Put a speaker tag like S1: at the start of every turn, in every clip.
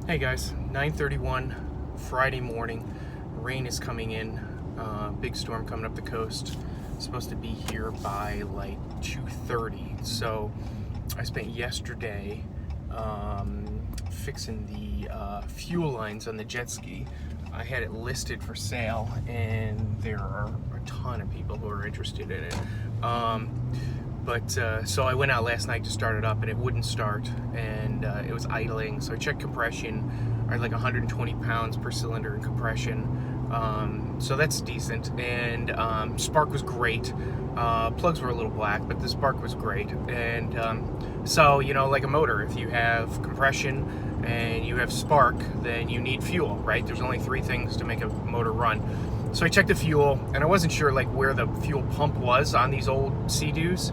S1: Hey guys, 9:31 Friday morning. Rain is coming in. Big storm coming up the coast. Supposed to be here by like 2:30. So I spent yesterday fixing the fuel lines on the jet ski. I had it listed for sale, and there are a ton of people who are interested in it. So I went out last night to start it up, and it wouldn't start, and it was idling. So I checked compression. I had like 120 pounds per cylinder in compression, so that's decent. And spark was great. Plugs were a little black, but the spark was great. And so, you know, like a motor, if you have compression and you have spark, then you need fuel, right? There's only three things to make a motor run. So I checked the fuel, and I wasn't sure like where the fuel pump was on these old SeaDoos.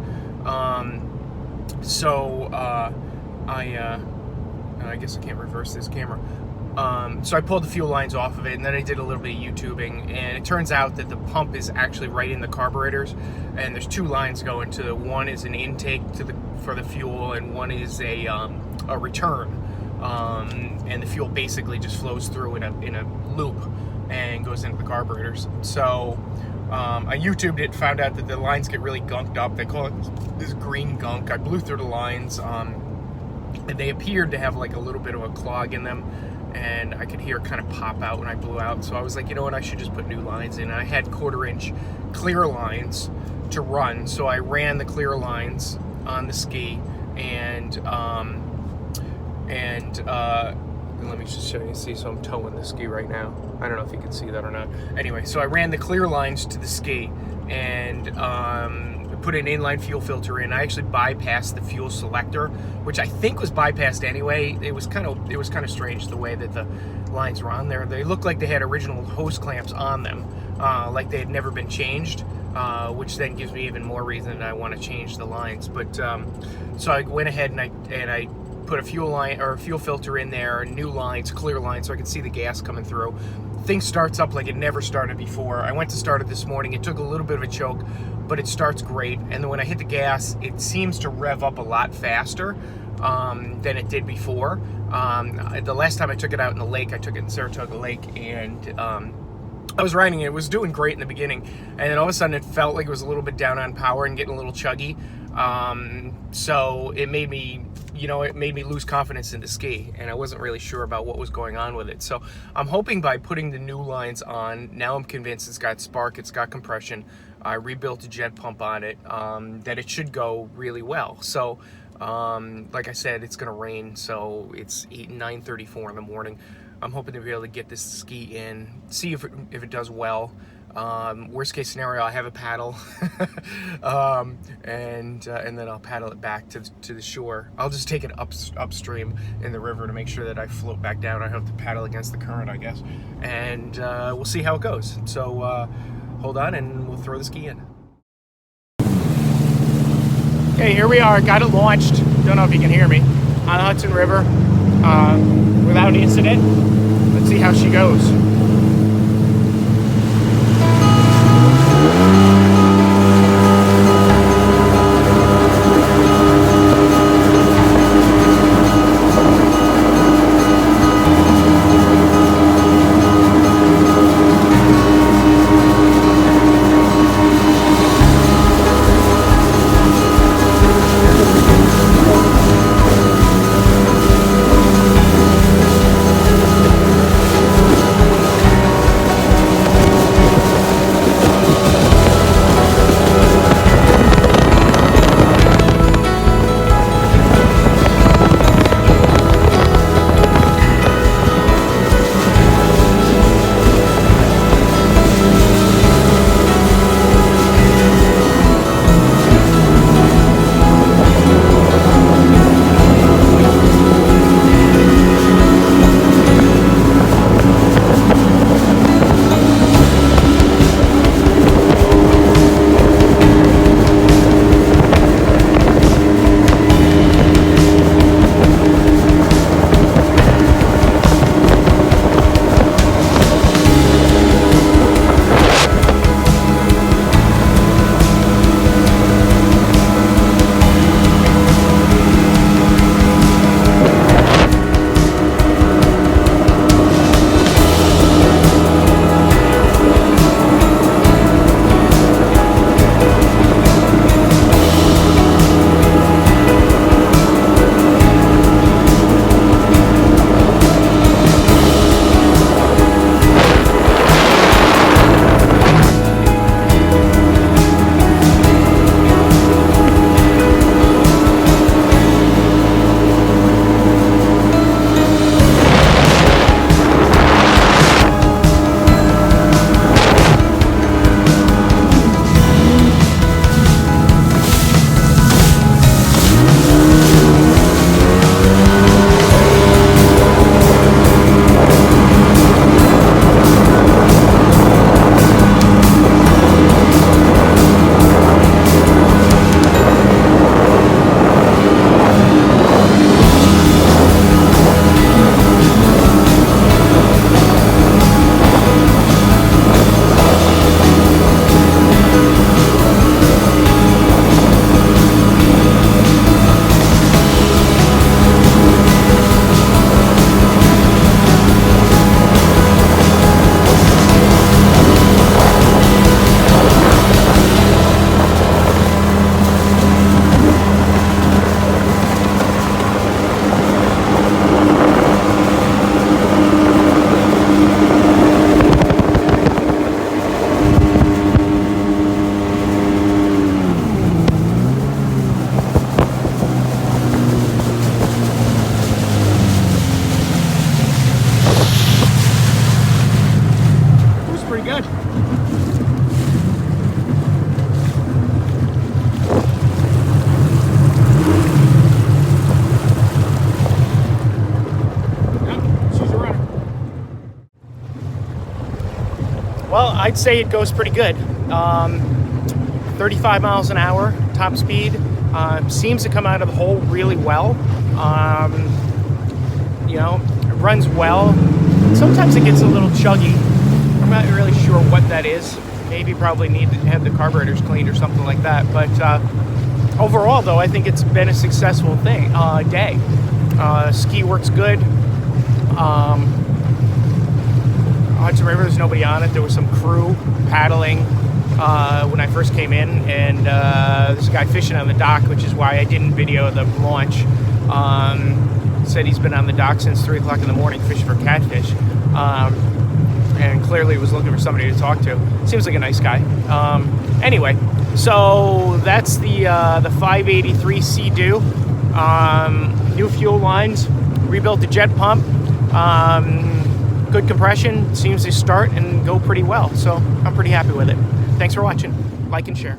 S1: I guess I can't reverse this camera. So I pulled the fuel lines off of it, and then I did a little bit of YouTubing, and it turns out that the pump is actually right in the carburetors, and there's two lines going to. One is an intake for the fuel, and one is a return. And the fuel basically just flows through in a loop and goes into the carburetors. So I YouTubed it, found out that the lines get really gunked up. They call it this green gunk. I blew through the lines, and they appeared to have like a little bit of a clog in them, and I could hear it kind of pop out when I blew out. So I was like, you know what, I should just put new lines in. And I had 1/4 inch clear lines to run, so I ran the clear lines on the ski, and let me just show you. See, so I'm towing the ski right now. I don't know if you can see that or not. Anyway, so I ran the clear lines to the ski, and put an inline fuel filter in. I actually bypassed the fuel selector, which I think was bypassed anyway. It was kind of strange the way that the lines were on there. They looked like they had original hose clamps on them, like they had never been changed, which then gives me even more reason that I want to change the lines. But so I went ahead and I put a fuel filter in there, new lines, clear lines, so I could see the gas coming through. Thing starts up like it never started before. I went to start it this morning. It took a little bit of a choke, but it starts great. And then when I hit the gas, it seems to rev up a lot faster than it did before. The last time I took it out in the lake, I took it in Saratoga Lake, and I was riding it. It was doing great in the beginning, and then all of a sudden it felt like it was a little bit down on power and getting a little chuggy. So it made me lose confidence in the ski, and I wasn't really sure about what was going on with it. So I'm hoping by putting the new lines on, now I'm convinced it's got spark, it's got compression. I rebuilt a jet pump on it, that it should go really well. So like I said, it's gonna rain, so it's 9:34 in the morning. I'm hoping to be able to get this ski in, see if it does well. Worst case scenario, I have a paddle, and then I'll paddle it back to the shore. I'll just take it upstream in the river to make sure that I float back down. I have to paddle against the current, I guess, and we'll see how it goes. So hold on, and we'll throw the ski in. Okay, here we are. Got it launched. Don't know if you can hear me on the Hudson River without incident. Let's see how she goes. I'd say it goes pretty good. 35 miles an hour, top speed. Seems to come out of the hole really well. You know, it runs well. Sometimes it gets a little chuggy. I'm not really sure what that is. Maybe probably need to have the carburetors cleaned or something like that. But overall, though, I think it's been a successful day. Ski works good. Hudson River, there's nobody on it. There was some crew paddling when I first came in, and there's a guy fishing on the dock, which is why I didn't video the launch. Said he's been on the dock since 3 o'clock in the morning fishing for catfish, and clearly was looking for somebody to talk to. Seems like a nice guy. Anyway, so that's the 583 SeaDoo. New fuel lines, rebuilt the jet pump. Good compression, seems to start and go pretty well, so I'm pretty happy with it. Thanks for watching. Like and share.